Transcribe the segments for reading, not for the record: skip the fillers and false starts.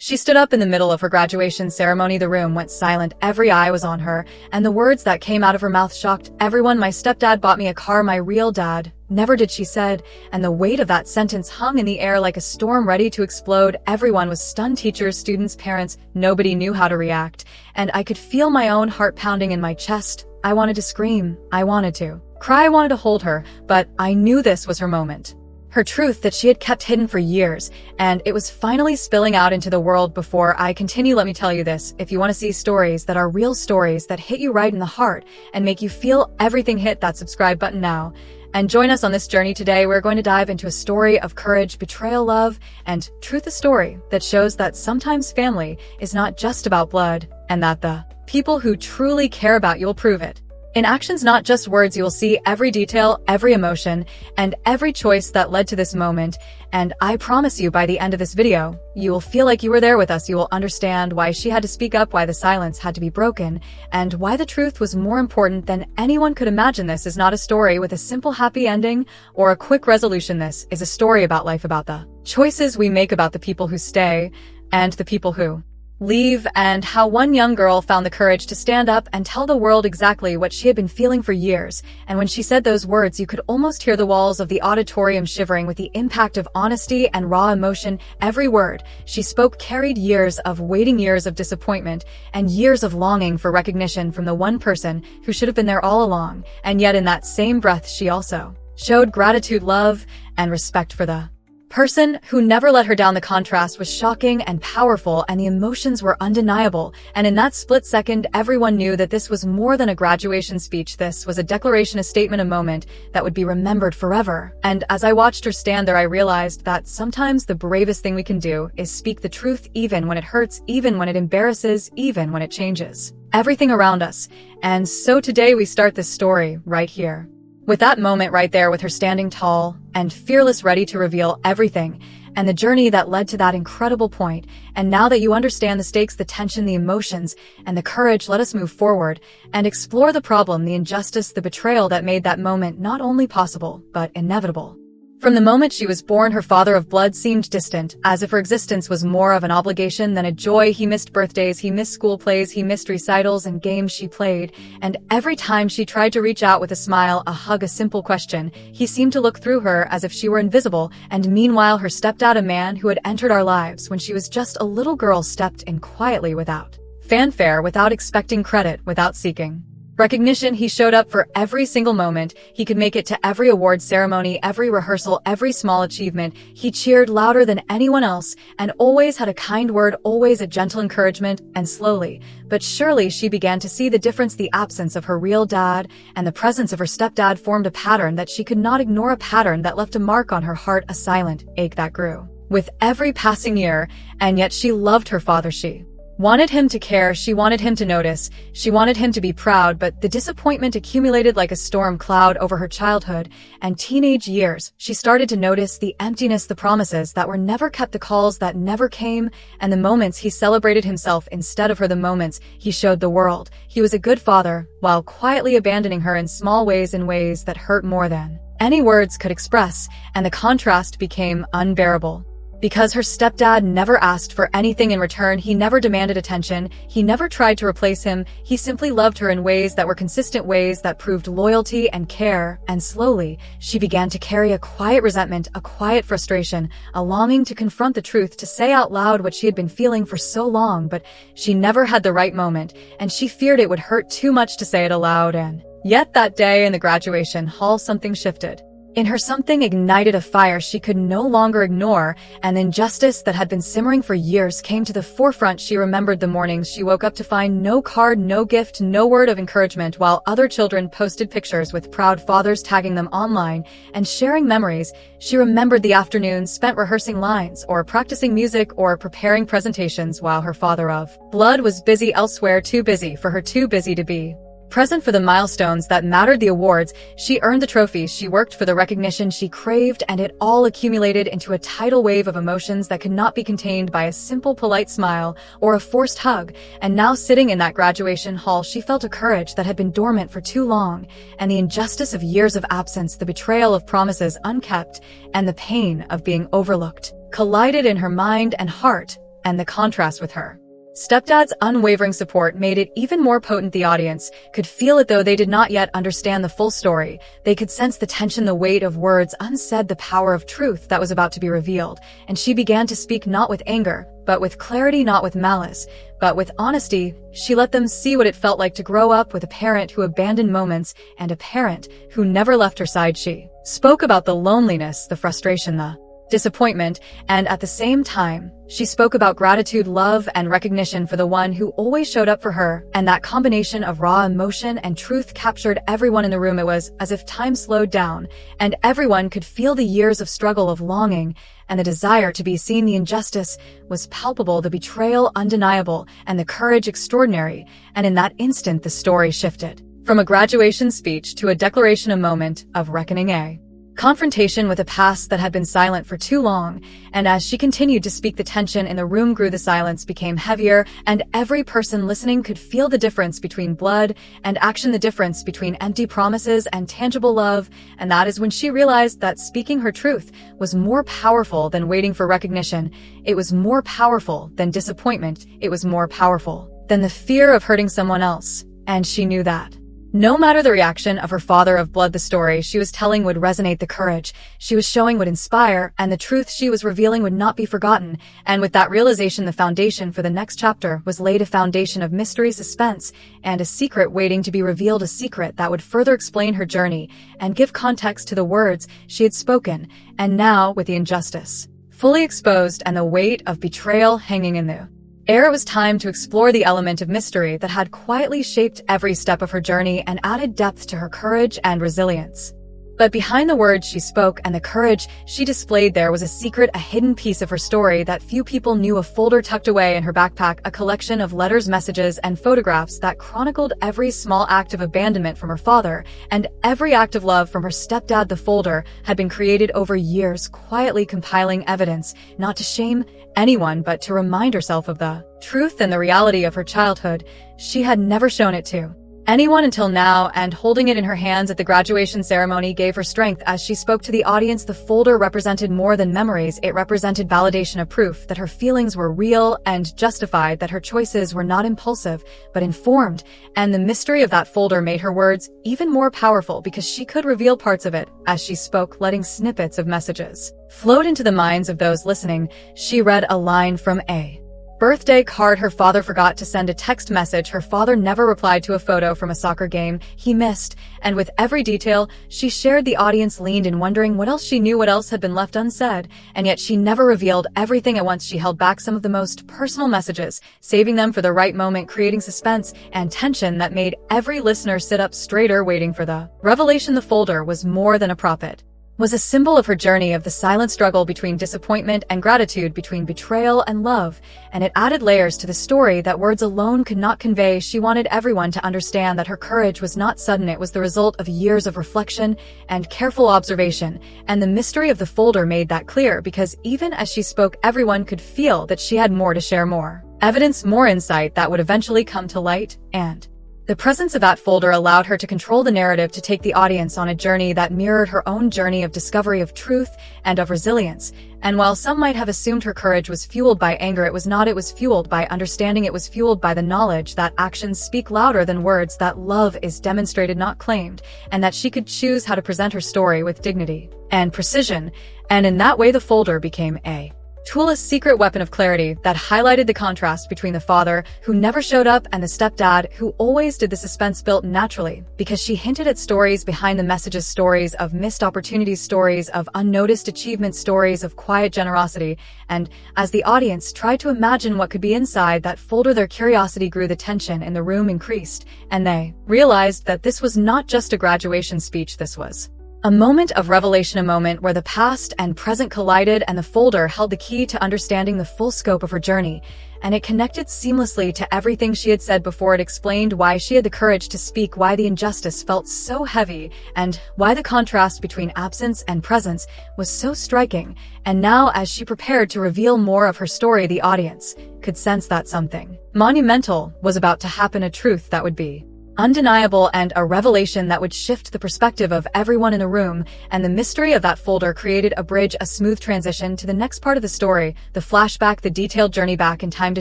She stood up in the middle of her graduation ceremony. The room went silent. Every eye was on her, and the words that came out of her mouth shocked everyone. My stepdad bought me a car, my real dad. Never did, she said, and the weight of that sentence hung in the air like a storm ready to explode. Everyone was stunned, teachers, students, parents. Nobody knew how to react, and I could feel my own heart pounding in my chest. I wanted to scream. I wanted to cry. I wanted to hold her, but I knew this was her moment. Her truth that she had kept hidden for years, and it was finally spilling out into the world. Before I continue, let me tell you this. If you want to see stories that are real stories that hit you right in the heart and make you feel everything, hit that subscribe button now. And join us on this journey today. We're going to dive into a story of courage, betrayal, love, and truth. A story that shows that sometimes family is not just about blood, and that the people who truly care about you will prove it in actions, not just words. You will see every detail, every emotion, and every choice that led to this moment. And I promise you, by the end of this video, you will feel like you were there with us. You will understand why she had to speak up, why the silence had to be broken, and why the truth was more important than anyone could imagine. This is not a story with a simple happy ending or a quick resolution. This is a story about life, about the choices we make, about the people who stay and the people who leave, and how one young girl found the courage to stand up and tell the world exactly what she had been feeling for years. And when she said those words, you could almost hear the walls of the auditorium shivering with the impact of honesty and raw emotion. Every word she spoke carried years of waiting, years of disappointment, and years of longing for recognition from the one person who should have been there all along. And yet in that same breath, she also showed gratitude, love, and respect for the person who never let her down. The contrast was shocking and powerful, and the emotions were undeniable. And in that split second, everyone knew that this was more than a graduation speech. This was a declaration, a statement, a moment that would be remembered forever. And as I watched her stand there, I realized that sometimes the bravest thing we can do is speak the truth, even when it hurts, even when it embarrasses, even when it changes everything around us. And so today we start this story right here, with that moment right there, with her standing tall and fearless, ready to reveal everything, and the journey that led to that incredible point. And now that you understand the stakes, the tension, the emotions, and the courage, let us move forward and explore the problem, the injustice, the betrayal that made that moment not only possible, but inevitable. From the moment she was born, her father of blood seemed distant, as if her existence was more of an obligation than a joy. He missed birthdays, he missed school plays, he missed recitals and games she played, and every time she tried to reach out with a smile, a hug, a simple question, he seemed to look through her as if she were invisible. And meanwhile, her stepdad, a man who had entered our lives when she was just a little girl, stepped in quietly, without fanfare, without expecting credit, without seeking recognition. He showed up for every single moment. He could make it to every award ceremony, every rehearsal, every small achievement. He cheered louder than anyone else and always had a kind word, always a gentle encouragement. And slowly but surely she began to see the difference. The absence of her real dad and the presence of her stepdad formed a pattern that she could not ignore, a pattern that left a mark on her heart, a silent ache that grew with every passing year. And yet she loved her father. She wanted him to care, she wanted him to notice, she wanted him to be proud, but the disappointment accumulated like a storm cloud over her childhood and teenage years. She started to notice the emptiness, the promises that were never kept, the calls that never came, and the moments he celebrated himself instead of her, the moments he showed the world he was a good father, while quietly abandoning her in small ways, in ways that hurt more than any words could express. And the contrast became unbearable, because her stepdad never asked for anything in return. He never demanded attention. He never tried to replace him. He simply loved her in ways that were consistent, ways that proved loyalty and care. And slowly, she began to carry a quiet resentment, a quiet frustration, a longing to confront the truth, to say out loud what she had been feeling for so long. But she never had the right moment, and she feared it would hurt too much to say it aloud. And yet that day in the graduation hall, something shifted. In her, something ignited a fire she could no longer ignore, and the injustice that had been simmering for years came to the forefront. She remembered the mornings she woke up to find no card, no gift, no word of encouragement, while other children posted pictures with proud fathers, tagging them online and sharing memories. She remembered the afternoons spent rehearsing lines or practicing music or preparing presentations, while her father of blood was busy elsewhere, too busy for her, too busy to be present for the milestones that mattered, the awards she earned, the trophies she worked for, the recognition she craved. And it all accumulated into a tidal wave of emotions that could not be contained by a simple polite smile or a forced hug. And now, sitting in that graduation hall, she felt a courage that had been dormant for too long, and the injustice of years of absence, the betrayal of promises unkept, and the pain of being overlooked collided in her mind and heart. and the contrast with her. Stepdad's unwavering support made it even more potent. The audience could feel it, though they did not yet understand the full story. They could sense the tension, the weight of words unsaid, the power of truth that was about to be revealed. And she began to speak not with anger, but with clarity, not with malice, but with honesty. She let them see what it felt like to grow up with a parent who abandoned moments and a parent who never left her side. She spoke about the loneliness, the frustration, the disappointment, and at the same time, she spoke about gratitude, love, and recognition for the one who always showed up for her, and that combination of raw emotion and truth captured everyone in the room. It was as if time slowed down, and everyone could feel the years of struggle, of longing, and the desire to be seen. The injustice was palpable, the betrayal undeniable, and the courage extraordinary, and in that instant the story shifted. From a graduation speech to a declaration, a moment of reckoning, a confrontation with a past that had been silent for too long, and as she continued to speak, the tension in the room grew, the silence became heavier, and every person listening could feel the difference between blood and action, the difference between empty promises and tangible love. And that is when she realized that speaking her truth was more powerful than waiting for recognition. It was more powerful than disappointment. It was more powerful than the fear of hurting someone else. And she knew that no matter the reaction of her father of blood, the story she was telling would resonate, the courage she was showing would inspire, and the truth she was revealing would not be forgotten. And with that realization, the foundation for the next chapter was laid, a foundation of mystery, suspense, and a secret waiting to be revealed, a secret that would further explain her journey and give context to the words she had spoken. And now, with the injustice fully exposed and the weight of betrayal hanging in the air, it was time to explore the element of mystery that had quietly shaped every step of her journey and added depth to her courage and resilience. But behind the words she spoke and the courage she displayed, there was a secret, a hidden piece of her story that few people knew, a folder tucked away in her backpack, a collection of letters, messages, and photographs that chronicled every small act of abandonment from her father and every act of love from her stepdad. The folder had been created over years, quietly compiling evidence, not to shame anyone, but to remind herself of the truth and the reality of her childhood. She had never shown it to anyone until now, and holding it in her hands at the graduation ceremony gave her strength as she spoke to the audience. The folder represented more than memories. It represented validation, of proof that her feelings were real and justified, that her choices were not impulsive, but informed. And the mystery of that folder made her words even more powerful because she could reveal parts of it as she spoke, letting snippets of messages float into the minds of those listening. She read a line from a birthday card her father forgot to send, a text message her father never replied to, a photo from a soccer game he missed, and with every detail she shared, the audience leaned in, wondering what else she knew, what else had been left unsaid. And yet she never revealed everything at once. She held back some of the most personal messages, saving them for the right moment, creating suspense and tension that made every listener sit up straighter, waiting for the revelation. The folder was more than a prop. It was a symbol of her journey, of the silent struggle between disappointment and gratitude, between betrayal and love, and it added layers to the story that words alone could not convey. She wanted everyone to understand that her courage was not sudden. It was the result of years of reflection and careful observation, and the mystery of the folder made that clear, because even as she spoke, everyone could feel that she had more to share, more evidence, more insight that would eventually come to light. And the presence of that folder allowed her to control the narrative, to take the audience on a journey that mirrored her own journey of discovery, of truth, and of resilience. And while some might have assumed her courage was fueled by anger, it was not. It was fueled by understanding. It was fueled by the knowledge that actions speak louder than words, that love is demonstrated, not claimed, and that she could choose how to present her story with dignity and precision. And in that way, the folder became a tool, a secret weapon of clarity that highlighted the contrast between the father who never showed up and the stepdad who always did. The suspense built naturally because she hinted at stories behind the messages, stories of missed opportunities, stories of unnoticed achievements, stories of quiet generosity. And as the audience tried to imagine what could be inside that folder, their curiosity grew, the tension in the room increased, and they realized that this was not just a graduation speech. This was a moment of revelation, a moment where the past and present collided, and the folder held the key to understanding the full scope of her journey. And it connected seamlessly to everything she had said before. It explained why she had the courage to speak, why the injustice felt so heavy, and why the contrast between absence and presence was so striking. And now, as she prepared to reveal more of her story, the audience could sense that something monumental was about to happen, a truth that would be undeniable and a revelation that would shift the perspective of everyone in the room, and the mystery of that folder created a smooth transition to the next part of the story, the flashback, the detailed journey back in time to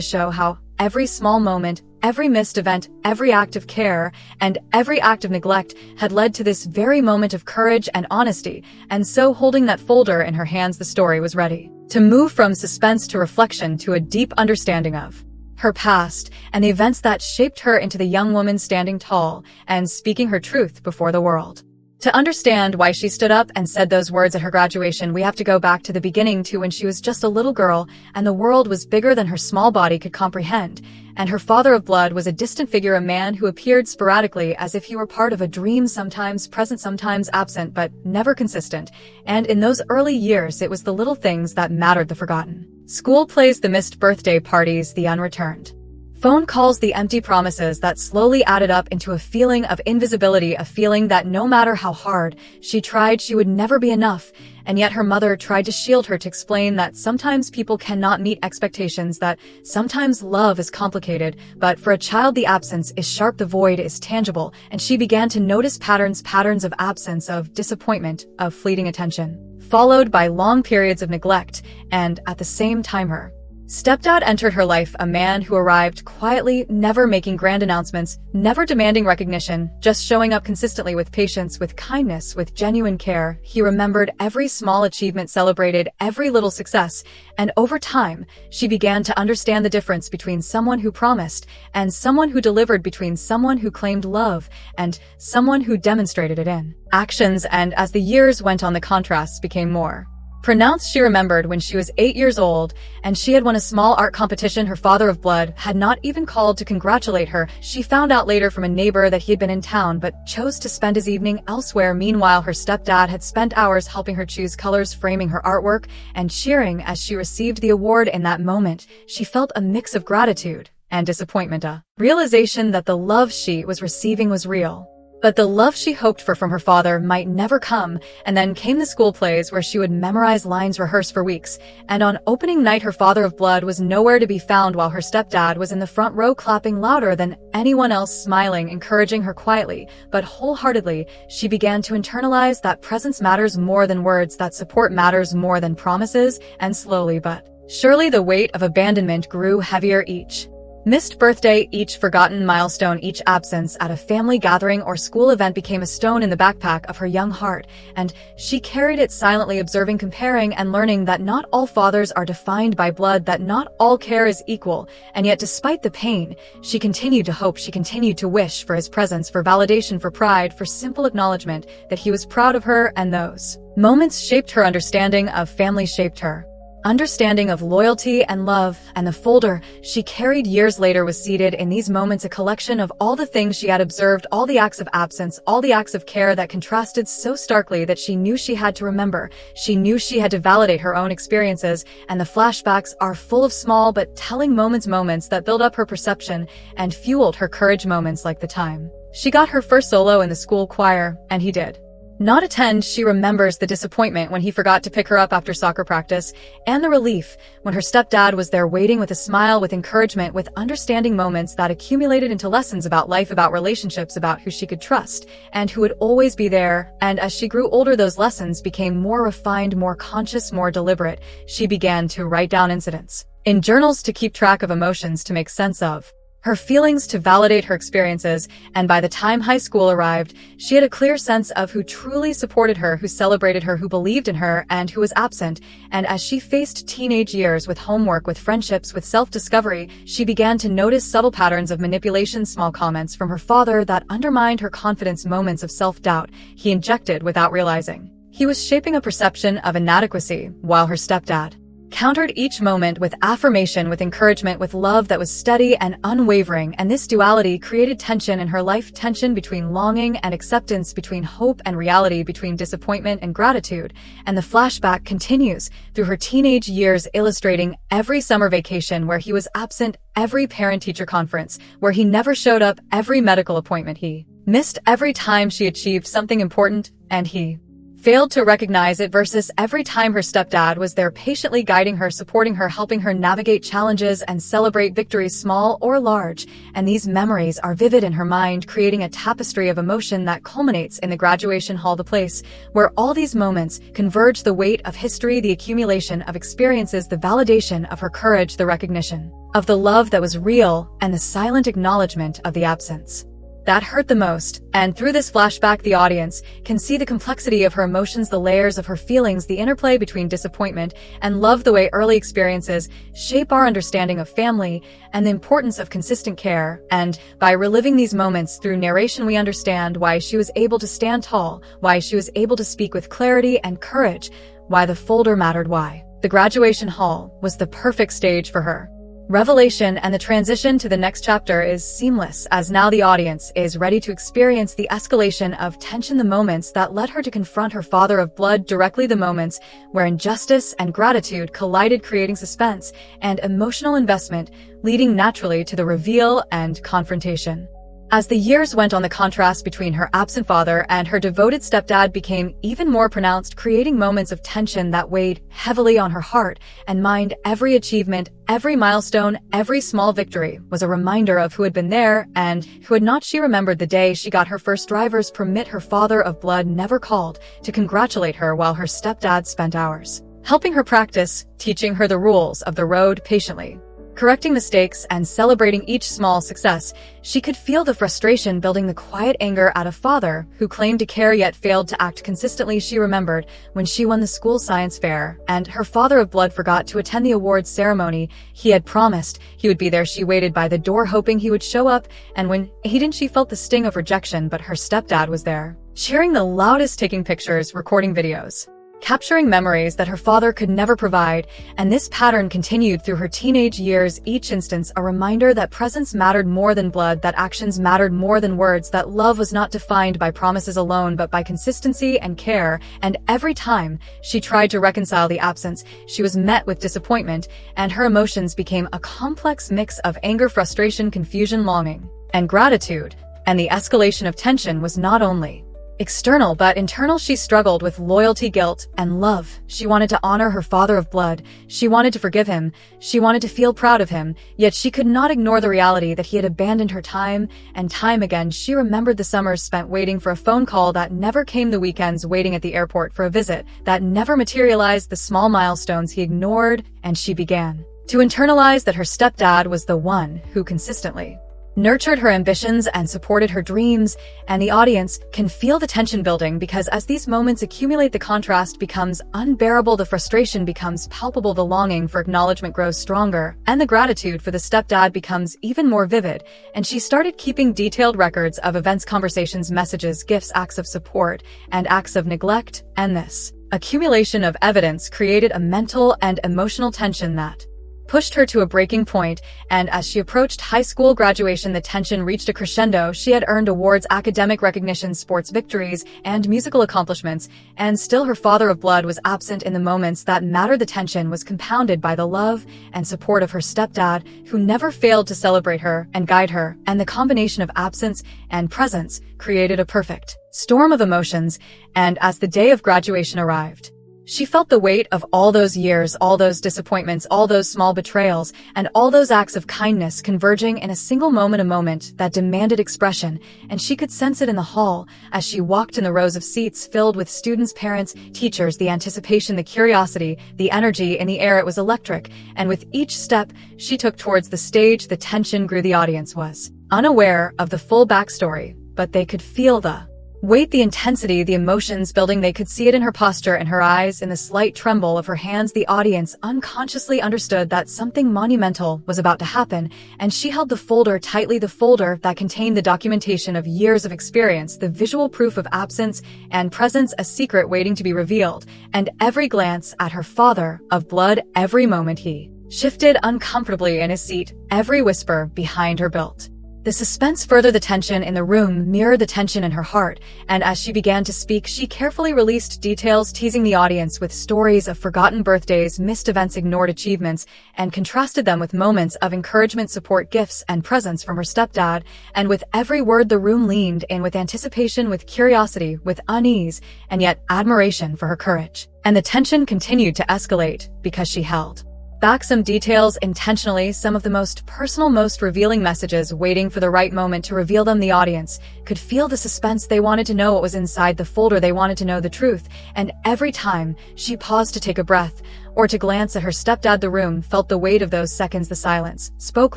show how every small moment, every missed event, every act of care, and every act of neglect had led to this very moment of courage and honesty, and so holding that folder in her hands, the story was ready to move from suspense to reflection to a deep understanding of her past and the events that shaped her into the young woman standing tall and speaking her truth before the world. To understand why she stood up and said those words at her graduation, we have to go back to the beginning, to when she was just a little girl and the world was bigger than her small body could comprehend, and her father of blood was a distant figure, a man who appeared sporadically as if he were part of a dream, sometimes present, sometimes absent, but never consistent. And in those early years, it was the little things that mattered, the forgotten school plays, the missed birthday parties, the unreturned phone calls, the empty promises that slowly added up into a feeling of invisibility, a feeling that no matter how hard she tried, she would never be enough. And yet her mother tried to shield her, to explain that sometimes people cannot meet expectations, that sometimes love is complicated, but for a child the absence is sharp, the void is tangible, and she began to notice patterns of absence, of disappointment, of fleeting attention, followed by long periods of neglect, and at the same time her stepdad entered her life, a man who arrived quietly, never making grand announcements, never demanding recognition, just showing up consistently with patience, with kindness, with genuine care. He remembered every small achievement, celebrated every little success, and over time, she began to understand the difference between someone who promised and someone who delivered, between someone who claimed love and someone who demonstrated it in actions. And as the years went on, the contrasts became more pronounced. She remembered when she was 8 years old and she had won a small art competition. Her father of blood had not even called to congratulate her. She found out later from a neighbor that he had been in town but chose to spend his evening elsewhere. Meanwhile, her stepdad had spent hours helping her choose colors, framing her artwork, and cheering as she received the award. In that moment, she felt a mix of gratitude and disappointment, a realization that the love she was receiving was real, but the love she hoped for from her father might never come. And then came the school plays, where she would memorize lines, rehearse for weeks, and on opening night her father of blood was nowhere to be found, while her stepdad was in the front row, clapping louder than anyone else, smiling, encouraging her quietly but wholeheartedly. She began to internalize that presence matters more than words, that support matters more than promises, and slowly but surely the weight of abandonment grew heavier. Each missed birthday, each forgotten milestone, each absence at a family gathering or school event became a stone in the backpack of her young heart, and she carried it silently, observing, comparing, and learning that not all fathers are defined by blood, that not all care is equal. And yet, despite the pain, she continued to hope, she continued to wish for his presence, for validation, for pride, for simple acknowledgement that he was proud of her. And those moments shaped her understanding of family, shaped her understanding of loyalty and love. And the folder she carried years later was seated in these moments, a collection of all the things she had observed, all the acts of absence, all the acts of care that contrasted so starkly that she knew she had to remember. She knew she had to validate her own experiences, and the flashbacks are full of small but telling moments that build up her perception and fueled her courage, moments like the time she got her first solo in the school choir, and he did not attend. She remembers the disappointment when he forgot to pick her up after soccer practice, and the relief when her stepdad was there waiting with a smile, with encouragement, with understanding, moments that accumulated into lessons about life, about relationships, about who she could trust and who would always be there. And as she grew older, those lessons became more refined, more conscious, more deliberate. She began to write down incidents in journals, to keep track of emotions, to make sense of her feelings, to validate her experiences. And by the time high school arrived, she had a clear sense of who truly supported her, who celebrated her, who believed in her, and who was absent. And as she faced teenage years, with homework, with friendships, with self-discovery, she began to notice subtle patterns of manipulation, small comments from her father that undermined her confidence, moments of self-doubt he injected without realizing. He was shaping a perception of inadequacy, while her stepdad countered each moment with affirmation, with encouragement, with love that was steady and unwavering. And this duality created tension in her life, tension between longing and acceptance, between hope and reality, between disappointment and gratitude. And the flashback continues through her teenage years, illustrating every summer vacation where he was absent, every parent-teacher conference where he never showed up, every medical appointment he missed, every time she achieved something important and he failed to recognize it versus every time her stepdad was there patiently guiding her, supporting her, helping her navigate challenges and celebrate victories small or large. And these memories are vivid in her mind, creating a tapestry of emotion that culminates in the graduation hall, the place where all these moments converge, the weight of history, the accumulation of experiences, the validation of her courage, the recognition of the love that was real, and the silent acknowledgement of the absence that hurt the most. And through this flashback, the audience can see the complexity of her emotions, the layers of her feelings, the interplay between disappointment and love, the way early experiences shape our understanding of family and the importance of consistent care. And by reliving these moments through narration, we understand why she was able to stand tall, why she was able to speak with clarity and courage, why the folder mattered, why the graduation hall was the perfect stage for her revelation. And the transition to the next chapter is seamless, as now the audience is ready to experience the escalation of tension, the moments that led her to confront her father of blood directly, the moments where injustice and gratitude collided, creating suspense and emotional investment, leading naturally to the reveal and confrontation. As the years went on, the contrast between her absent father and her devoted stepdad became even more pronounced, creating moments of tension that weighed heavily on her heart and mind. Every achievement, every milestone, every small victory was a reminder of who had been there and who had not. She remembered the day she got her first driver's permit. Her father of blood never called to congratulate her, while her stepdad spent hours helping her practice, teaching her the rules of the road patiently, correcting mistakes and celebrating each small success. She could feel the frustration building, the quiet anger at a father who claimed to care yet failed to act consistently. She remembered when she won the school science fair and her father of blood forgot to attend the awards ceremony. He had promised he would be there. She waited by the door hoping he would show up, and when he didn't, she felt the sting of rejection. But her stepdad was there, cheering the loudest, taking pictures, recording videos, capturing memories that her father could never provide. And this pattern continued through her teenage years, each instance a reminder that presence mattered more than blood, that actions mattered more than words, that love was not defined by promises alone but by consistency and care. And every time she tried to reconcile the absence, she was met with disappointment, and her emotions became a complex mix of anger, frustration, confusion, longing, and gratitude. And the escalation of tension was not only external but internal. She struggled with loyalty, guilt, and love. She wanted to honor her father of blood. She wanted to forgive him. She wanted to feel proud of him. Yet she could not ignore the reality that he had abandoned her time and time again. She remembered the summers spent waiting for a phone call that never came, the weekends waiting at the airport for a visit that never materialized, the small milestones he ignored. And she began to internalize that her stepdad was the one who consistently nurtured her ambitions and supported her dreams. And the audience can feel the tension building, because as these moments accumulate, the contrast becomes unbearable, the frustration becomes palpable, the longing for acknowledgement grows stronger, and the gratitude for the stepdad becomes even more vivid. And she started keeping detailed records of events, conversations, messages, gifts, acts of support, and acts of neglect. And this accumulation of evidence created a mental and emotional tension that pushed her to a breaking point. And as she approached high school graduation, the tension reached a crescendo. She had earned awards, academic recognition, sports victories, and musical accomplishments, and still her father of blood was absent in the moments that mattered. The tension was compounded by the love and support of her stepdad, who never failed to celebrate her and guide her, and the combination of absence and presence created a perfect storm of emotions. And as the day of graduation arrived, she felt the weight of all those years, all those disappointments, all those small betrayals, and all those acts of kindness converging in a single moment, a moment that demanded expression. And she could sense it in the hall as she walked in the rows of seats filled with students, parents, teachers, the anticipation, the curiosity, the energy in the air. It was electric. And with each step she took towards the stage, the tension grew. The audience was unaware of the full backstory, but they could feel the weight, the intensity, the emotions building. They could see it in her posture, in her eyes, in the slight tremble of her hands. The audience unconsciously understood that something monumental was about to happen, and she held the folder tightly, the folder that contained the documentation of years of experience, the visual proof of absence and presence, a secret waiting to be revealed. And every glance at her father of blood, every moment he shifted uncomfortably in his seat, every whisper behind her built The suspense furthered the tension in the room, mirrored the tension in her heart, and as she began to speak, she carefully released details, teasing the audience with stories of forgotten birthdays, missed events, ignored achievements, and contrasted them with moments of encouragement, support, gifts, and presents from her stepdad. And with every word, the room leaned in with anticipation, with curiosity, with unease, and yet admiration for her courage. And the tension continued to escalate because she held back some details intentionally, some of the most personal, most revealing messages, waiting for the right moment to reveal them. The audience could feel the suspense. They wanted to know what was inside the folder. They wanted to know the truth. And every time she paused to take a breath or to glance at her stepdad, the room felt the weight of those seconds. The silence spoke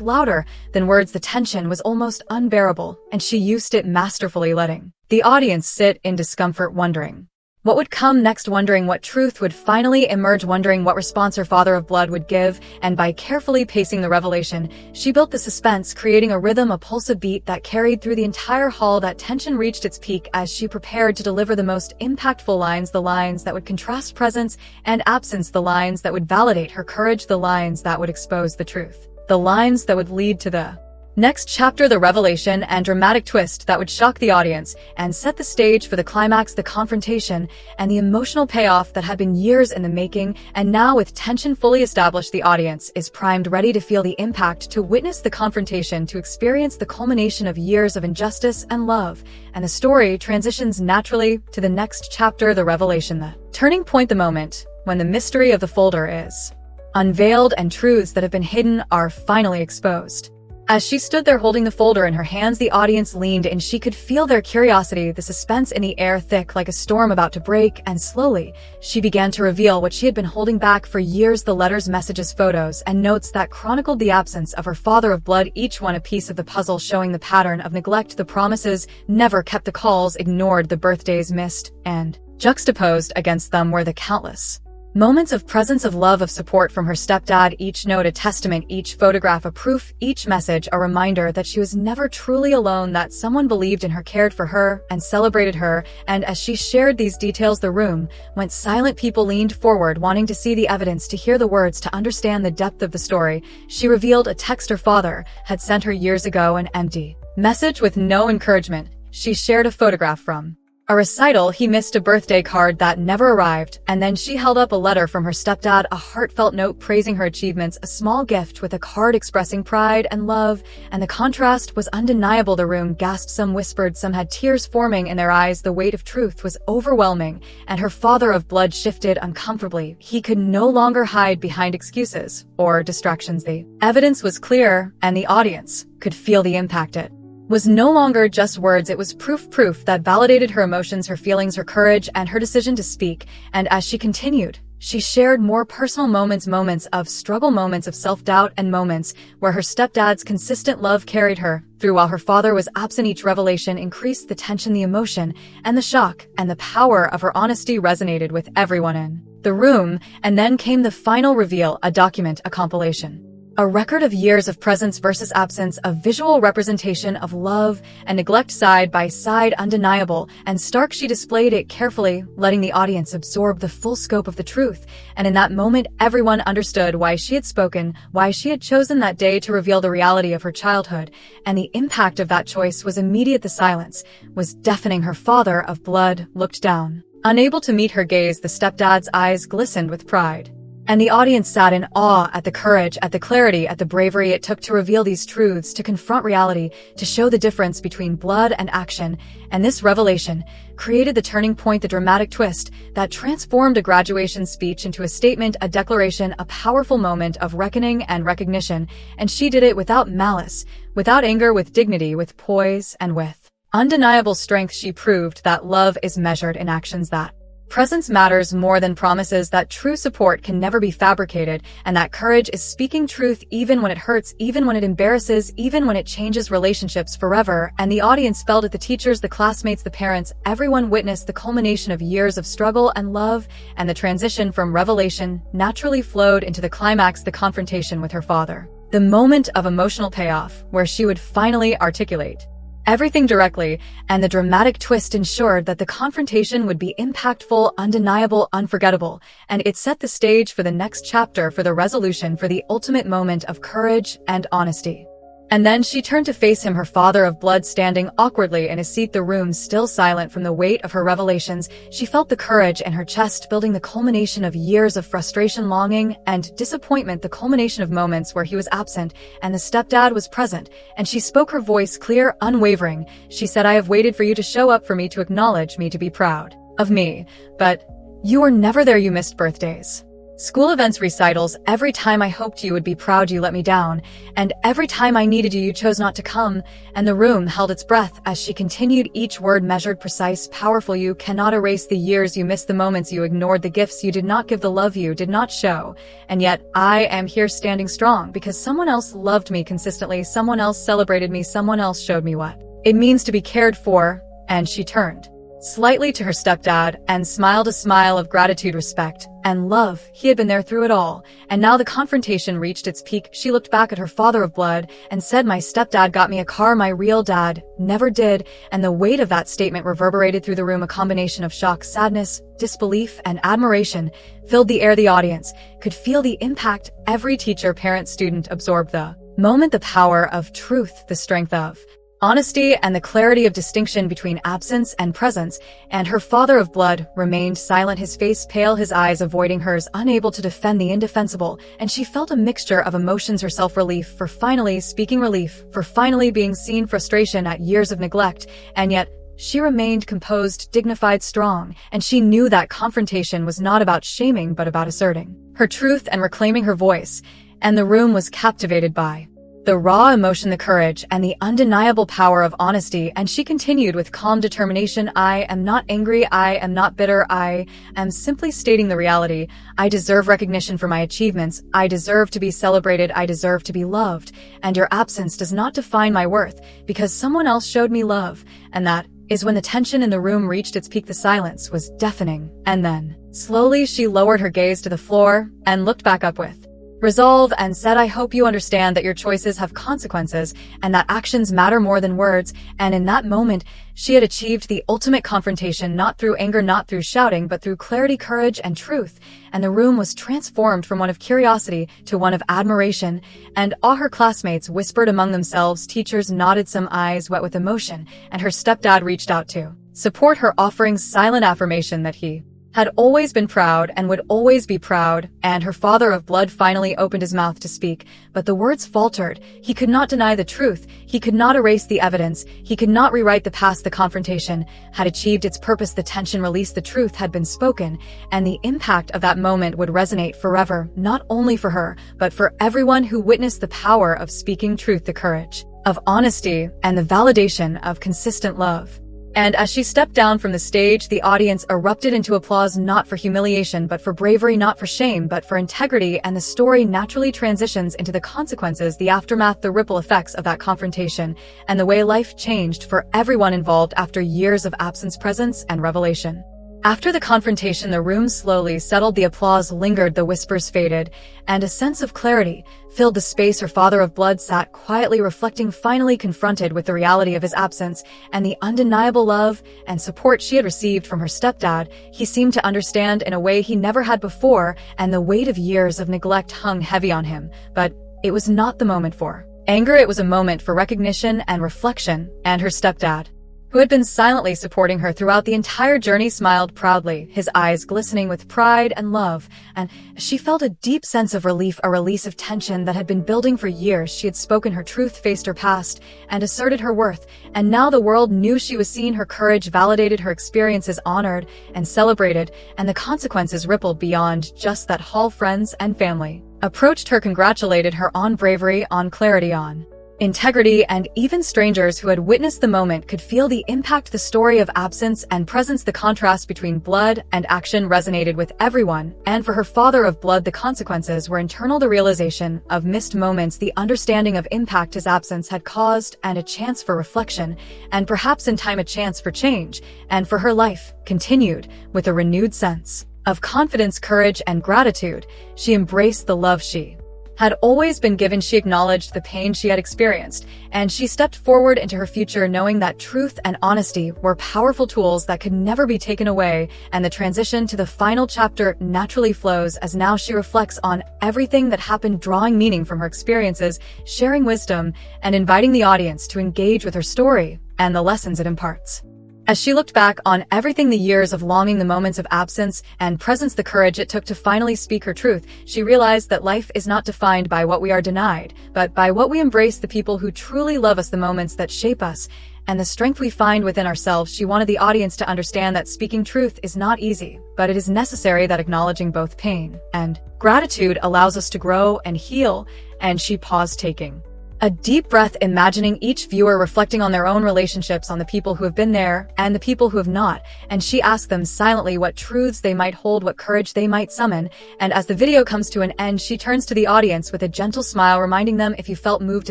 louder than words. The tension was almost unbearable, and she used it masterfully, letting the audience sit in discomfort, wondering what would come next, wondering what truth would finally emerge, wondering what response her father of blood would give. And by carefully pacing the revelation, she built the suspense, creating a rhythm, a pulse, a beat that carried through the entire hall. That tension reached its peak as she prepared to deliver the most impactful lines, the lines that would contrast presence and absence, the lines that would validate her courage, the lines that would expose the truth, the lines that would lead to the next chapter, the revelation and dramatic twist that would shock the audience and set the stage for the climax, the confrontation, and the emotional payoff that had been years in the making. And now, with tension fully established, the audience is primed, ready to feel the impact, to witness the confrontation, to experience the culmination of years of injustice and love. And the story transitions naturally to the next chapter, the revelation, the turning point, the moment when the mystery of the folder is unveiled and truths that have been hidden are finally exposed. As she stood there holding the folder in her hands, the audience leaned in. She could feel their curiosity, the suspense in the air, thick like a storm about to break. And slowly, she began to reveal what she had been holding back for years, the letters, messages, photos, and notes that chronicled the absence of her father of blood, each one a piece of the puzzle, showing the pattern of neglect, the promises never kept, the calls ignored, the birthdays missed, and juxtaposed against them were the countless moments of presence, of love, of support from her stepdad, each note a testament, each photograph a proof, each message a reminder that she was never truly alone, that someone believed in her, cared for her, and celebrated her. And as she shared these details, the room went silent. People leaned forward, wanting to see the evidence, to hear the words, to understand the depth of the story. She revealed a text her father had sent her years ago, an empty message with no encouragement. She shared a photograph from a recital he missed, a birthday card that never arrived, and then she held up a letter from her stepdad, a heartfelt note praising her achievements, a small gift with a card expressing pride and love, and the contrast was undeniable. The room gasped, some whispered, some had tears forming in their eyes. The weight of truth was overwhelming, and her father of blood shifted uncomfortably. He could no longer hide behind excuses or distractions. The evidence was clear, and the audience could feel the impact. It was no longer just words, it was proof that validated her emotions, her feelings, her courage, and her decision to speak. And as she continued, she shared more personal moments, moments of struggle, moments of self-doubt, and moments where her stepdad's consistent love carried her through while her father was absent. Each revelation increased the tension, the emotion, and the shock, and the power of her honesty resonated with everyone in the room. And then came the final reveal, a document, a compilation. A record of years of presence versus absence, a visual representation of love and neglect side by side, undeniable and stark. She displayed it carefully, letting the audience absorb the full scope of the truth. And in that moment, everyone understood why she had spoken, why she had chosen that day to reveal the reality of her childhood. And the impact of that choice was immediate. The silence was deafening. Her father of blood looked down, unable to meet her gaze. The stepdad's eyes glistened with pride, and the audience sat in awe at the courage, at the clarity, at the bravery it took to reveal these truths, to confront reality, to show the difference between blood and action. And this revelation created the turning point, the dramatic twist that transformed a graduation speech into a statement, a declaration, a powerful moment of reckoning and recognition. And she did it without malice, without anger, with dignity, with poise, and with undeniable strength. She proved that love is measured in actions, that presence matters more than promises, that true support can never be fabricated, and that courage is speaking truth even when it hurts, even when it embarrasses, even when it changes relationships forever. And the audience felt it, the teachers, the classmates, the parents, everyone witnessed the culmination of years of struggle and love, and the transition from revelation naturally flowed into the climax, the confrontation with her father. The moment of emotional payoff, where she would finally articulate everything directly, and the dramatic twist ensured that the confrontation would be impactful, undeniable, unforgettable, and it set the stage for the next chapter, for the resolution, for the ultimate moment of courage and honesty. And then she turned to face him, her father of blood standing awkwardly in his seat, the room still silent from the weight of her revelations. She felt the courage in her chest building, the culmination of years of frustration, longing, and disappointment, the culmination of moments where he was absent and the stepdad was present. And she spoke, her voice clear, unwavering. She said, "I have waited for you to show up, for me to acknowledge me, to be proud of me. But you were never there. You missed birthdays, school events, recitals. Every time I hoped you would be proud, you let me down. And every time I needed you, you chose not to come." And the room held its breath as she continued, each word measured, precise, powerful. "You cannot erase the years you missed, the moments you ignored, the gifts you did not give, the love you did not show. And yet I am here standing strong because someone else loved me consistently, someone else celebrated me, someone else showed me what it means to be cared for." And she turned slightly to her stepdad and smiled, a smile of gratitude, respect, and love. He had been there through it all. And now the confrontation reached its peak. She looked back at her father of blood and said, "My stepdad got me a car, my real dad never did." And the weight of that statement reverberated through the room. A combination of shock, sadness, disbelief, and admiration filled the air. The audience could feel the impact. Every teacher, parent, student absorbed the moment, the power of truth, the strength of honesty, and the clarity of distinction between absence and presence. And her father of blood remained silent, his face pale, his eyes avoiding hers, unable to defend the indefensible. And she felt a mixture of emotions, herself, relief for finally speaking, relief for finally being seen, frustration at years of neglect. And yet she remained composed, dignified, strong, and she knew that confrontation was not about shaming but about asserting her truth and reclaiming her voice. And the room was captivated by the raw emotion, the courage, and the undeniable power of honesty. And she continued with calm determination, "I am not angry. I am not bitter. I am simply stating the reality. I deserve recognition for my achievements. I deserve to be celebrated. I deserve to be loved. And your absence does not define my worth because someone else showed me love." And that is when the tension in the room reached its peak. The silence was deafening. And then, slowly, she lowered her gaze to the floor and looked back up with resolve and said, "I hope you understand that your choices have consequences and that actions matter more than words." And in that moment, she had achieved the ultimate confrontation, not through anger, not through shouting, but through clarity, courage, and truth. And the room was transformed from one of curiosity to one of admiration. And all her classmates whispered among themselves, teachers nodded, some eyes wet with emotion, and her stepdad reached out to support her, offering silent affirmation that he had always been proud and would always be proud. And her father of blood finally opened his mouth to speak, but the words faltered. He could not deny the truth. He could not erase the evidence. He could not rewrite the past. The confrontation had achieved its purpose. The tension released. The truth had been spoken, and the impact of that moment would resonate forever, not only for her, but for everyone who witnessed the power of speaking truth, the courage of honesty, and the validation of consistent love. And as she stepped down from the stage, the audience erupted into applause, not for humiliation, but for bravery, not for shame, but for integrity. And the story naturally transitions into the consequences, the aftermath, the ripple effects of that confrontation, and the way life changed for everyone involved after years of absence, presence, and revelation. After the confrontation, the room slowly settled, the applause lingered, the whispers faded, and a sense of clarity filled the space. Her father of blood sat quietly reflecting, finally confronted with the reality of his absence and the undeniable love and support she had received from her stepdad. He seemed to understand in a way he never had before, and the weight of years of neglect hung heavy on him. But it was not the moment for anger, it was a moment for recognition and reflection. And her stepdad, who had been silently supporting her throughout the entire journey, smiled proudly, his eyes glistening with pride and love. And she felt a deep sense of relief, a release of tension that had been building for years. She had spoken her truth, faced her past, and asserted her worth. And now the world knew she was seen, her courage validated, her experiences honored and celebrated, and the consequences rippled beyond just that hall. Friends and family approached her, congratulated her on bravery, on clarity, on integrity, and even strangers who had witnessed the moment could feel the impact. The story of absence and presence, the contrast between blood and action, resonated with everyone. And for her father of blood, the consequences were internal, the realization of missed moments, the understanding of impact his absence had caused, and a chance for reflection, and perhaps in time a chance for change. And for her, life continued with a renewed sense of confidence, courage, and gratitude. She embraced the love she had always been given. She acknowledged the pain she had experienced, and she stepped forward into her future knowing that truth and honesty were powerful tools that could never be taken away. And the transition to the final chapter naturally flows as now she reflects on everything that happened, drawing meaning from her experiences, sharing wisdom, and inviting the audience to engage with her story and the lessons it imparts. As she looked back on everything, the years of longing, the moments of absence and presence, the courage it took to finally speak her truth, she realized that life is not defined by what we are denied, but by what we embrace, the people who truly love us, the moments that shape us, and the strength we find within ourselves. She wanted the audience to understand that speaking truth is not easy, but it is necessary, that acknowledging both pain and gratitude allows us to grow and heal. And she paused, taking a deep breath, imagining each viewer reflecting on their own relationships, on the people who have been there and the people who have not, and she asked them silently what truths they might hold, what courage they might summon. And as the video comes to an end, she turns to the audience with a gentle smile, reminding them, if you felt moved,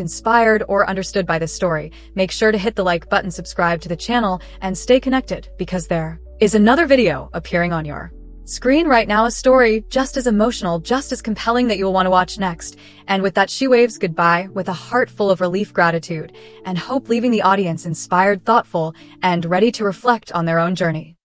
inspired, or understood by this story, make sure to hit the like button, subscribe to the channel, and stay connected, because there is another video appearing on your screen right now, a story just as emotional, just as compelling, that you will want to watch next. And with that, she waves goodbye with a heart full of relief, gratitude, and hope, leaving the audience inspired, thoughtful, and ready to reflect on their own journey.